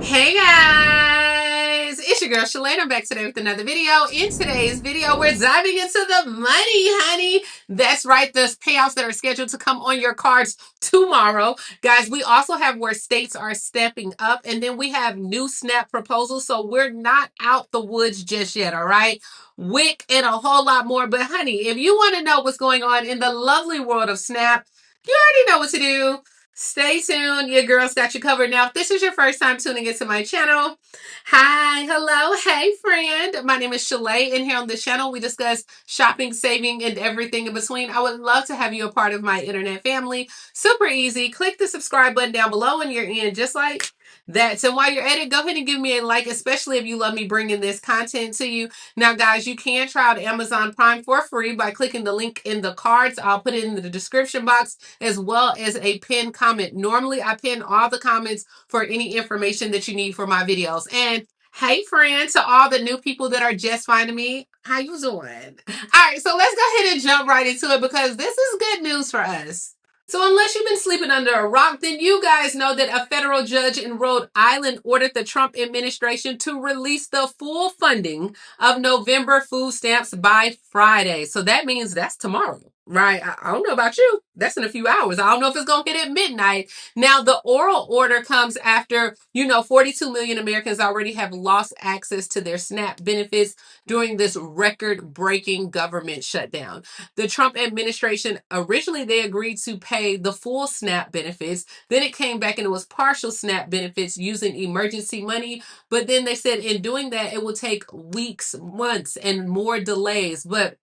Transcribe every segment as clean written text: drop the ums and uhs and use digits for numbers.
Hey guys, it's your girl Shalae. I'm back today with another video. In today's video, we're diving into the money, honey. That's right, the payouts that are scheduled to come on your cards tomorrow. Guys, we also have where states are stepping up, and then we have new SNAP proposals. So we're not out the woods just yet, all right? WIC and a whole lot more. But honey, if you want to know what's going on in the lovely world of SNAP, you already know what to do. Stay tuned. Your girl's got you covered. Now, if this is your first time tuning into my channel, hi, hello, hey, friend. My name is Shalae, and here on this channel, we discuss shopping, saving, and everything in between. I would love to have you a part of my internet family. Super easy. Click the subscribe button down below, and you're in just like that. So while you're at it, go ahead and give me a like, especially if you love me bringing this content to you. Now, guys, you can try out Amazon Prime for free by clicking the link in the cards. I'll put it in the description box as well as a pinned comment. Normally, I pin all the comments for any information that you need for my videos. And hey, friend, to all the new people that are just finding me, how you doing? All right, so let's go ahead and jump right into it because this is good news for us. So unless you've been sleeping under a rock, then you guys know that a federal judge in Rhode Island ordered the Trump administration to release the full funding of November food stamps by Friday. So that means that's tomorrow, right? I don't know about you. That's in a few hours. I don't know if it's going to hit at midnight. Now, the oral order comes after, 42 million Americans already have lost access to their SNAP benefits during this record-breaking government shutdown. The Trump administration, originally they agreed to pay the full SNAP benefits. Then it came back and it was partial SNAP benefits using emergency money. But then they said in doing that, it will take weeks, months, and more delays. But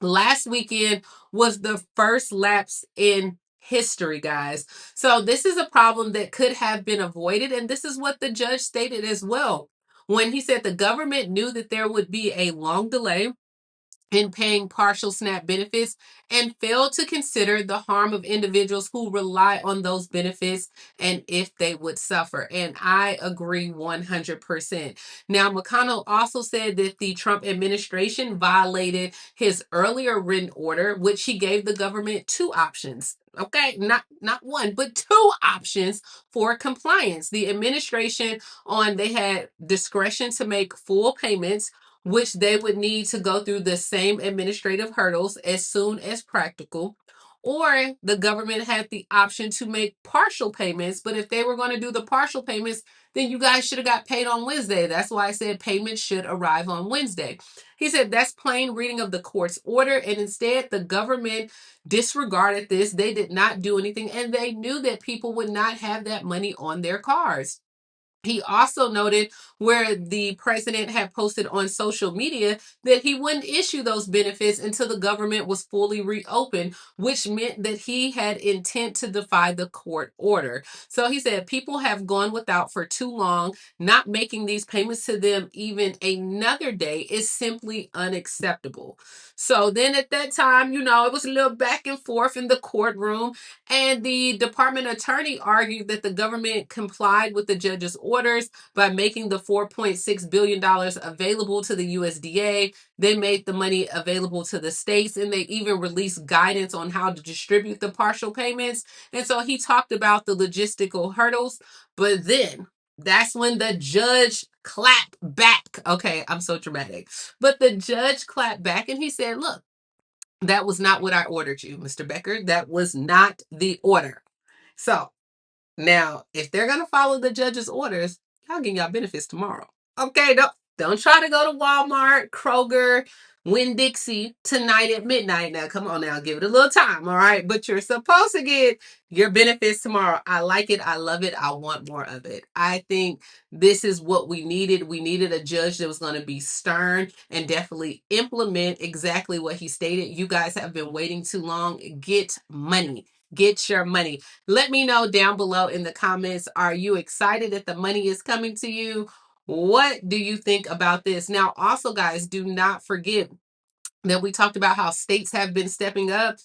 last weekend was the first lapse in history, guys. So this is a problem that could have been avoided. And this is what the judge stated as well. When he said the government knew that there would be a long delay in paying partial SNAP benefits and failed to consider the harm of individuals who rely on those benefits and if they would suffer. And I agree 100%. Now, McConnell also said that the Trump administration violated his earlier written order, which he gave the government two options. Okay, not one, but two options for compliance. The administration they had discretion to make full payments, which they would need to go through the same administrative hurdles as soon as practical. Or the government had the option to make partial payments, but if they were going to do the partial payments, then you guys should have got paid on Wednesday. That's why I said payments should arrive on Wednesday. He said that's plain reading of the court's order, and instead the government disregarded this. They did not do anything, and they knew that people would not have that money on their cards. He also noted where the president had posted on social media that he wouldn't issue those benefits until the government was fully reopened, which meant that he had intent to defy the court order. So he said people have gone without for too long. Not making these payments to them even another day is simply unacceptable. So then at that time, it was a little back and forth in the courtroom, and the department attorney argued that the government complied with the judge's orders by making the $4.6 billion available to the USDA. They made the money available to the states, and they even released guidance on how to distribute the partial payments. And so he talked about the logistical hurdles, but then that's when the judge clapped back. Okay, I'm so dramatic. But the judge clapped back and he said, look, that was not what I ordered you, Mr. Becker. That was not the order. So now, if they're going to follow the judge's orders, y'all getting y'all benefits tomorrow. Okay, don't try to go to Walmart, Kroger, Winn-Dixie tonight at midnight. Now, come on now, give it a little time, all right? But you're supposed to get your benefits tomorrow. I like it. I love it. I want more of it. I think this is what we needed. We needed a judge that was going to be stern and definitely implement exactly what he stated. You guys have been waiting too long. Get money. Get your money. Let me know down below in the comments. Are you excited that the money is coming to you? What do you think about this? Now, also, guys, do not forget that we talked about how states have been stepping up.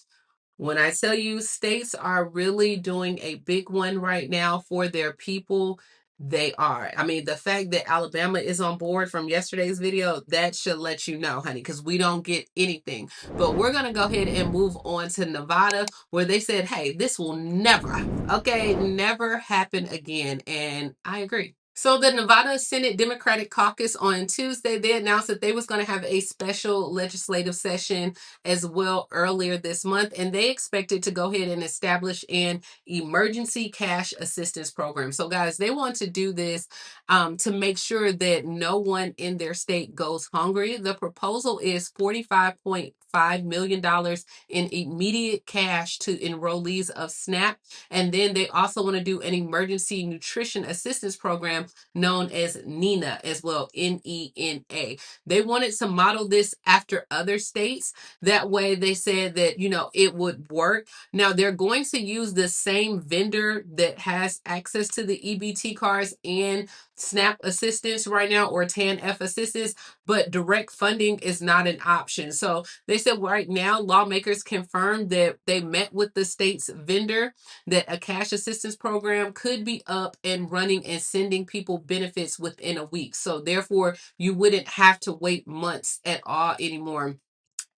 When I tell you states are really doing a big one right now for their people, they are. I mean, the fact that Alabama is on board from yesterday's video, that should let you know, honey, because we don't get anything. But we're going to go ahead and move on to Nevada, where they said, hey, this will never, okay, never happen again. And I agree. So the Nevada Senate Democratic Caucus on Tuesday, they announced that they was going to have a special legislative session as well earlier this month, and they expected to go ahead and establish an emergency cash assistance program. So guys, they want to do this to make sure that no one in their state goes hungry. The proposal is $45.5 million in immediate cash to enrollees of SNAP. And then they also want to do an emergency nutrition assistance program known as NENA as well, NENA. They wanted to model this after other states. That way they said that, it would work. Now they're going to use the same vendor that has access to the EBT cards and SNAP assistance right now, or TANF assistance, but direct funding is not an option. So they said right now lawmakers confirmed that they met with the state's vendor, that a cash assistance program could be up and running and sending people benefits within a week. So therefore, you wouldn't have to wait months at all anymore.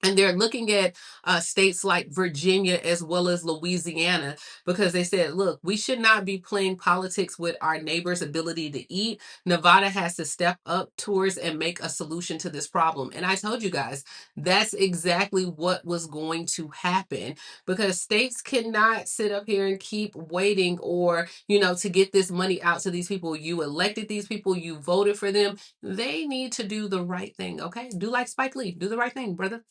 And they're looking at states like Virginia as well as Louisiana, because they said, look, we should not be playing politics with our neighbors' ability to eat. Nevada has to step up towards and make a solution to this problem. And I told you guys, that's exactly what was going to happen, because states cannot sit up here and keep waiting, or, to get this money out to these people. You elected these people, you voted for them. They need to do the right thing, okay? Do like Spike Lee, do the right thing, brother.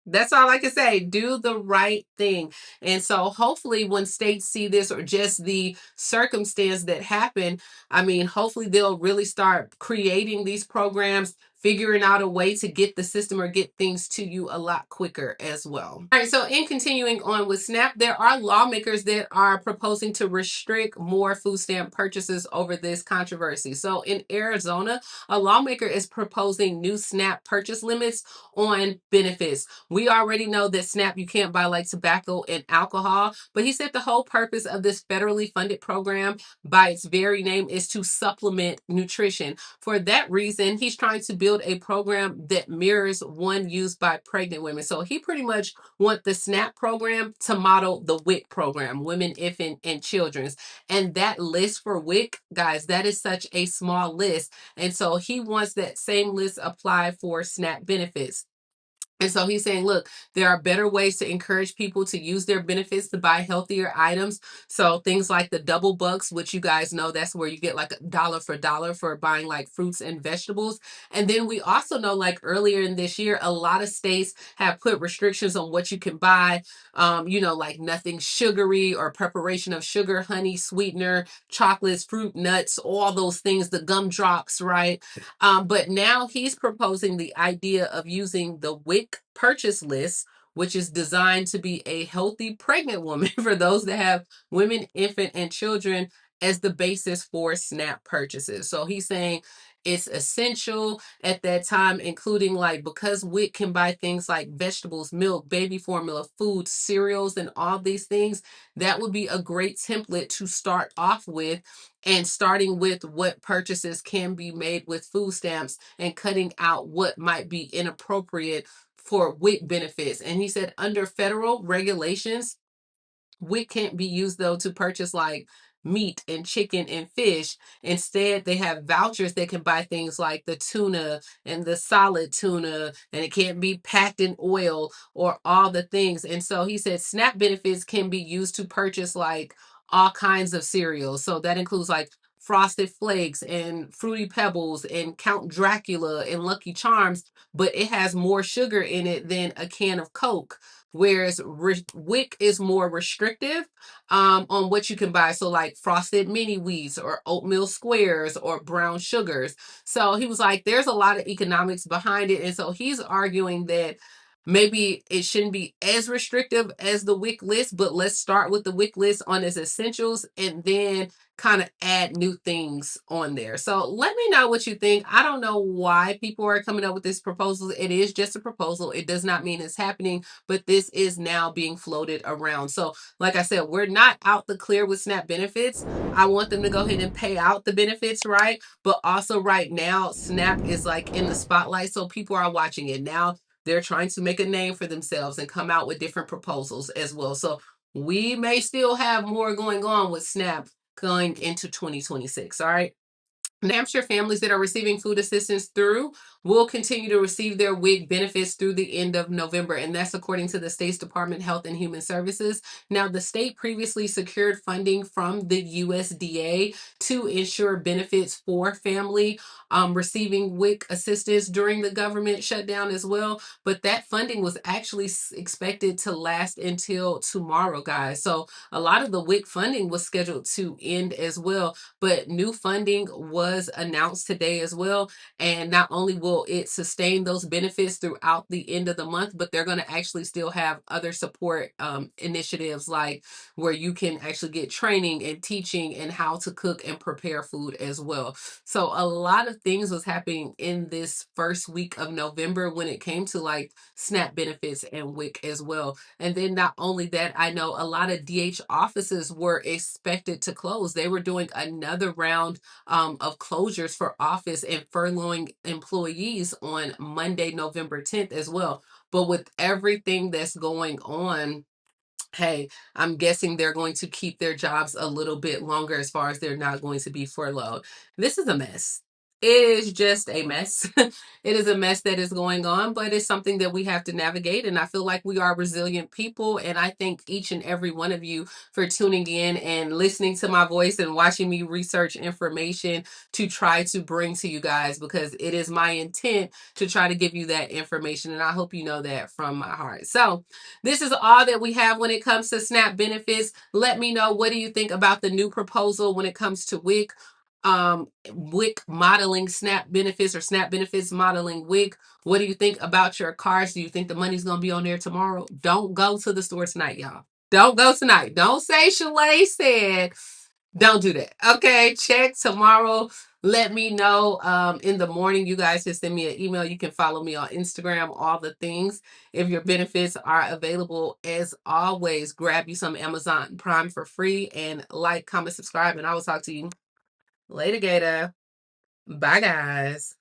That's all I can say. Do the right thing. And so hopefully when states see this, or just the circumstance that happened, I mean, hopefully they'll really start creating these programs, figuring out a way to get the system or get things to you a lot quicker as well. All right, so in continuing on with SNAP, there are lawmakers that are proposing to restrict more food stamp purchases over this controversy. So in Arizona, a lawmaker is proposing new SNAP purchase limits on benefits. We already know that SNAP, you can't buy like tobacco and alcohol, but he said the whole purpose of this federally funded program, by its very name, is to supplement nutrition. For that reason, he's trying to build a program that mirrors one used by pregnant women. So he pretty much wants the SNAP program to model the WIC program, Women, Infant, and Children's. And that list for WIC, guys, that is such a small list. And so he wants that same list applied for SNAP benefits. And so he's saying, look, there are better ways to encourage people to use their benefits to buy healthier items. So things like the double bucks, which you guys know, that's where you get like $1 for $1 for buying like fruits and vegetables. And then we also know, like earlier in this year, a lot of states have put restrictions on what you can buy, like nothing sugary or preparation of sugar, honey, sweetener, chocolates, fruit, nuts, all those things, the gumdrops, right? But now he's proposing the idea of using the WIC purchase list, which is designed to be a healthy pregnant woman for those that have women, infant, and children, as the basis for SNAP purchases. So he's saying it's essential at that time, including like, because WIC can buy things like vegetables, milk, baby formula, food, cereals, and all these things. That would be a great template to start off with, and starting with what purchases can be made with food stamps and cutting out what might be inappropriate for WIC benefits. And he said under federal regulations, WIC can't be used though to purchase like meat and chicken and fish. Instead, they have vouchers that can buy things like the tuna and the solid tuna, and it can't be packed in oil or all the things. And so he said SNAP benefits can be used to purchase like all kinds of cereals. So that includes like Frosted Flakes and Fruity Pebbles and Count Dracula and Lucky Charms, but it has more sugar in it than a can of Coke. Whereas WIC is more restrictive on what you can buy. So like frosted mini wheats or oatmeal squares or brown sugars. So he was like, there's a lot of economics behind it. And so he's arguing that maybe it shouldn't be as restrictive as the WIC list, but let's start with the WIC list on its essentials and then kind of add new things on there. So let me know what you think. I don't know why people are coming up with this proposal. It is just a proposal. It does not mean it's happening, but this is now being floated around. So like I said, we're not out the clear with SNAP benefits. I want them to go ahead and pay out the benefits, right? But also right now, SNAP is like in the spotlight. So people are watching it now. They're trying to make a name for themselves and come out with different proposals as well. So we may still have more going on with SNAP going into 2026. All right. New Hampshire families that are receiving food assistance through will continue to receive their WIC benefits through the end of November, and that's according to the state's Department of Health and Human Services. Now, the state previously secured funding from the USDA to ensure benefits for family receiving WIC assistance during the government shutdown as well, but that funding was actually expected to last until tomorrow, guys. So a lot of the WIC funding was scheduled to end as well, but new funding was announced today as well. And not only will it sustain those benefits throughout the end of the month, but they're going to actually still have other support initiatives, like where you can actually get training and teaching and how to cook and prepare food as well. So a lot of things was happening in this first week of November when it came to like SNAP benefits and WIC as well. And then not only that, I know a lot of DH offices were expected to close. They were doing another round of closures for office and furloughing employees on Monday, November 10th as well. But with everything that's going on, hey, I'm guessing they're going to keep their jobs a little bit longer as far as they're not going to be furloughed. This is a mess. It is just a mess. It is a mess that is going on, but it's something that we have to navigate. And I feel like we are resilient people. And I thank each and every one of you for tuning in and listening to my voice and watching me research information to try to bring to you guys, because it is my intent to try to give you that information. And I hope you know that from my heart. So, this is all that we have when it comes to SNAP benefits. Let me know, what do you think about the new proposal when it comes to WIC? WIC modeling SNAP benefits, or SNAP benefits modeling WIC. What do you think about your cards? Do you think the money's gonna be on there tomorrow? Don't go to the store tonight, y'all. Don't go tonight. Don't say Shalae said. Don't do that. Okay. Check tomorrow. Let me know in the morning. You guys just send me an email. You can follow me on Instagram, all the things. If your benefits are available, as always, grab you some Amazon Prime for free, and like, comment, subscribe, and I will talk to you later, Gator. Bye, guys.